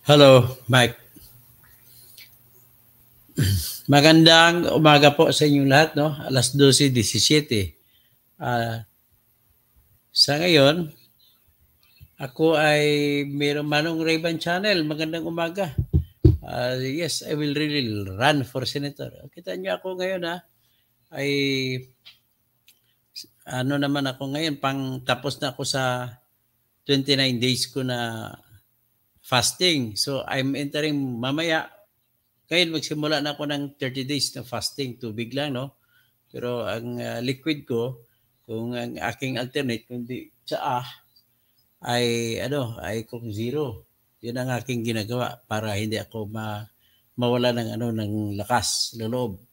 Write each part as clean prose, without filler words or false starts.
Hello, Mike. Magandang umaga po sa inyong lahat, no? Alas 12:17. Ah, sa ngayon, ako ay mayroong Manong Ray-Ban Channel. Magandang umaga. Yes, I will really run for senator. Kita niyo ako ngayon, ay ano naman ako ngayon, pang tapos na ako sa 29 days ko na fasting. So, I'm entering mamaya. Ngayon, magsimula na ako ng 30 days na fasting. Tubig lang, no? Pero ang liquid ko, kung ang aking alternate, kundi tsaa, ay Coke Zero. Yun ang aking ginagawa para hindi ako mawala ng lakas ng loob.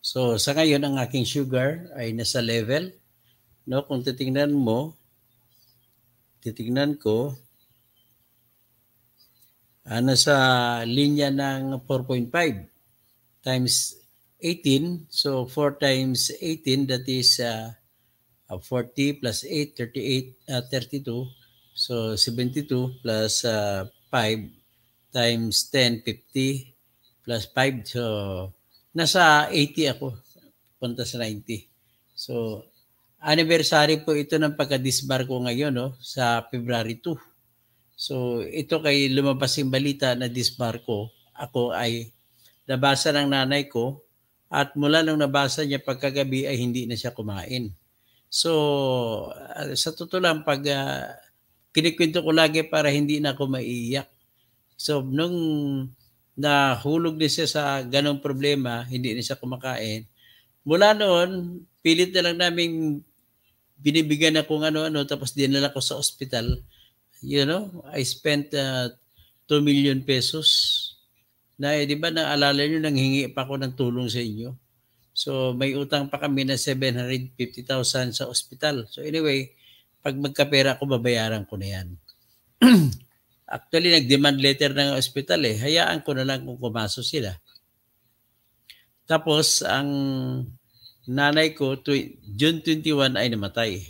So sa ngayon ang aking sugar ay nasa level, no? Kung titingnan ko, nasa linya ng 4.5 times 18. So 4 times 18, that is 40 plus 8, 38, 32. So 72 plus 5 times 10, 50 plus 5. So nasa 80 ako, punta sa 90. So anniversary po ito ng pagka-disbar ko ngayon, no, sa February 2. So ito kay lumabas yung balita na disbar ko, ako ay nabasa ng nanay ko, at mula nung nabasa niya pagkagabi ay hindi na siya kumain. So, sa totoo lang, pag kinikwento ko lagi para hindi na ako maiiyak. So, nung nahulog din siya sa ganong problema, hindi na siya kumakain. Mula noon, pilit na lang namin binibigyan na kung ano-ano, tapos dinala ko sa ospital. You know, I spent 2 million pesos. Na, di ba, naalala nyo, nanghingi pa ako ng tulong sa inyo. So may utang pa kami na 750,000 sa ospital. So anyway, pag magkapera ko, babayaran ko na yan. Actually, nag-demand letter ng ospital eh. Hayaan ko na lang kung kumaso sila. Tapos, ang nanay ko, June 21 ay namatay.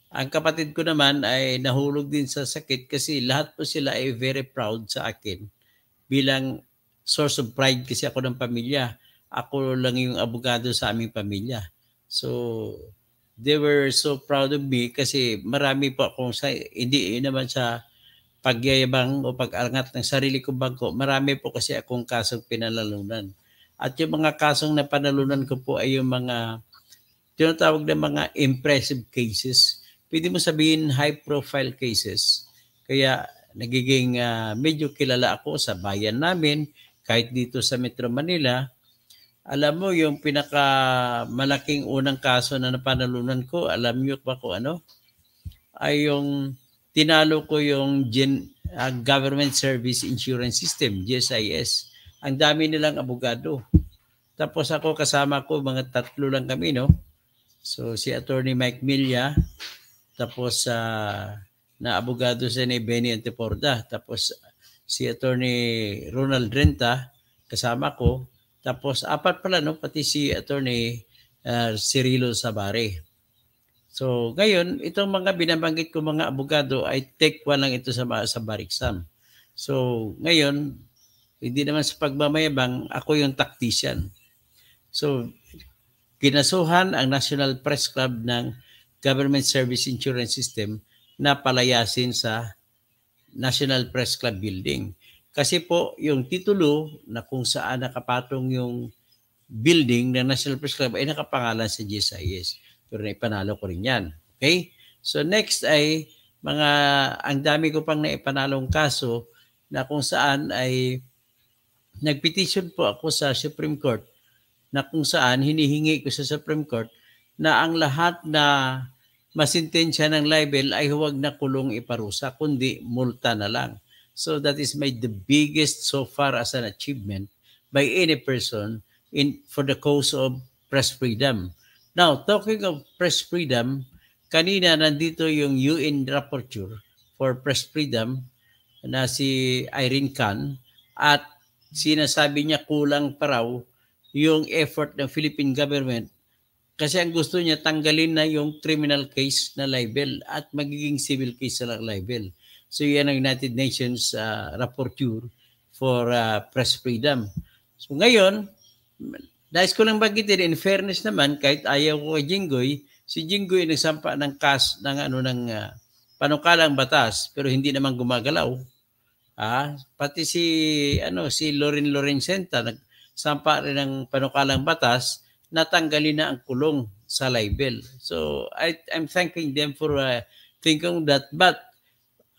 Ang kapatid ko naman ay nahulog din sa sakit kasi lahat po sila ay very proud sa akin bilang source of pride kasi ako ng pamilya. Ako lang yung abogado sa aming pamilya. So, they were so proud of me kasi marami po akong, hindi naman sa pagyayabang o pag-angat ng sarili kong bangko, marami po kasi akong kasong pinanalunan. At yung mga kasong napanalunan ko po ay yung mga tinatawag na mga impressive cases. Pwede mo sabihin high-profile cases. Kaya nagiging medyo kilala ako sa bayan namin, kahit dito sa Metro Manila. Alam mo, yung pinakamalaking unang kaso na napanalunan ko, alam niyo ba kung ano? Ay yung tinalo ko yung Government Service Insurance System, GSIS. Ang dami nilang abogado. Tapos ako, kasama ko, mga 3 lang kami, no? So si Attorney Mike Milla, tapos na abogado siya ni Benny Anteporda, tapos si Attorney Ronald Renta, kasama ko, tapos 4 pala, no, pati si Attorney Cirilo Sabare. So ngayon, itong mga binabanggit ko mga abogado ay take 1 lang ito sa bar exam. So ngayon, hindi naman sa pagmamayabang, ako yung tactician. So kinasuhan ang National Press Club ng Government Service Insurance System na palayasin sa National Press Club building. Kasi po yung titulo na kung saan nakapatong yung building ng National Press Club ay nakapangalan sa GSIS. Pero naipanalo ko rin yan. Okay? So next ay ang dami ko pang naipanalong kaso na kung saan ay nagpetition po ako sa Supreme Court na kung saan hinihingi ko sa Supreme Court na ang lahat na masintensya ng libel ay huwag na kulong iparusa, kundi multa na lang. So that is the biggest so far as an achievement by any person for the cause of press freedom. Now, talking of press freedom, kanina nandito yung UN Rapporteur for Press Freedom na si Irene Khan, at sinasabi niya kulang pa raw yung effort ng Philippine government kasi ang gusto niya tanggalin na yung criminal case na libel at magiging civil case na lang libel. So yan ang United Nations Rapporteur for Press Freedom. So ngayon, nais ko lang banggitin, in fairness naman, kahit ayaw ko kay Jinggoy, si Jinggoy nagsampa ng panukalang batas pero hindi naman gumagalaw. Pati si Loren Lorenzenta nagsampa rin ng panukalang batas, natanggalin na ang kulong sa libel. So I'm thanking them for thinking that. But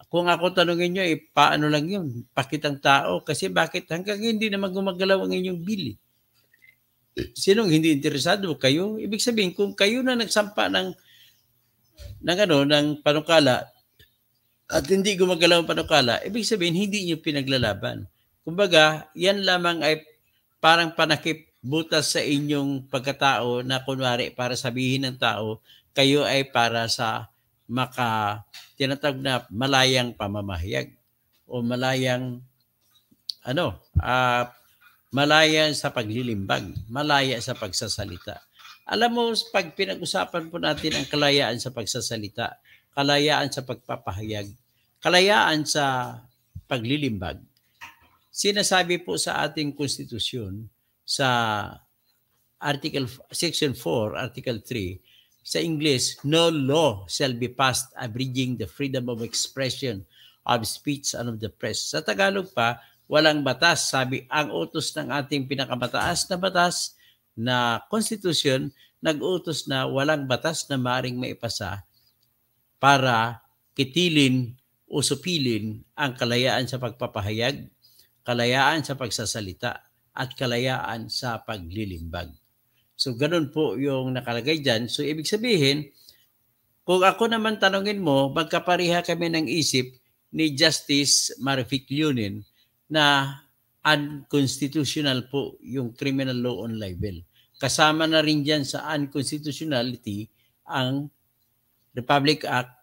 kung ako tanungin nyo, paano lang yun? Pakitang tao. Kasi bakit hanggang hindi naman gumagalaw ang inyong bili? Sinong hindi interesado? Kayo? Ibig sabihin, kung kayo na nagsampa ng panukala at hindi gumagalaw ang panukala, ibig sabihin, hindi nyo pinaglalaban. Kumbaga, yan lamang ay parang panakip butas sa inyong pagkatao na kunwari para sabihin ng tao, kayo ay para sa tinatawag na malayang pamamahayag o malayang malaya sa paglilimbag, malaya sa pagsasalita. Alam mo, pag pinag-usapan po natin ang kalayaan sa pagsasalita, kalayaan sa pagpapahayag, kalayaan sa paglilimbag, sinasabi po sa ating konstitusyon sa Section 4, Article 3, sa English, no law shall be passed abridging the freedom of expression, of speech, and of the press. Sa Tagalog pa, walang batas. Sabi, ang utos ng ating pinakamataas na batas na konstitusyon, nag-utos na walang batas na maaaring maipasa para kitilin o supilin ang kalayaan sa pagpapahayag, kalayaan sa pagsasalita, at kalayaan sa paglilimbag. So, ganun po yung nakalagay dyan. So, ibig sabihin, kung ako naman tanungin mo, magkapareha kami ng isip ni Justice Marific Leonin na unconstitutional po yung criminal law on libel. Kasama na rin dyan sa unconstitutionality ang Republic Act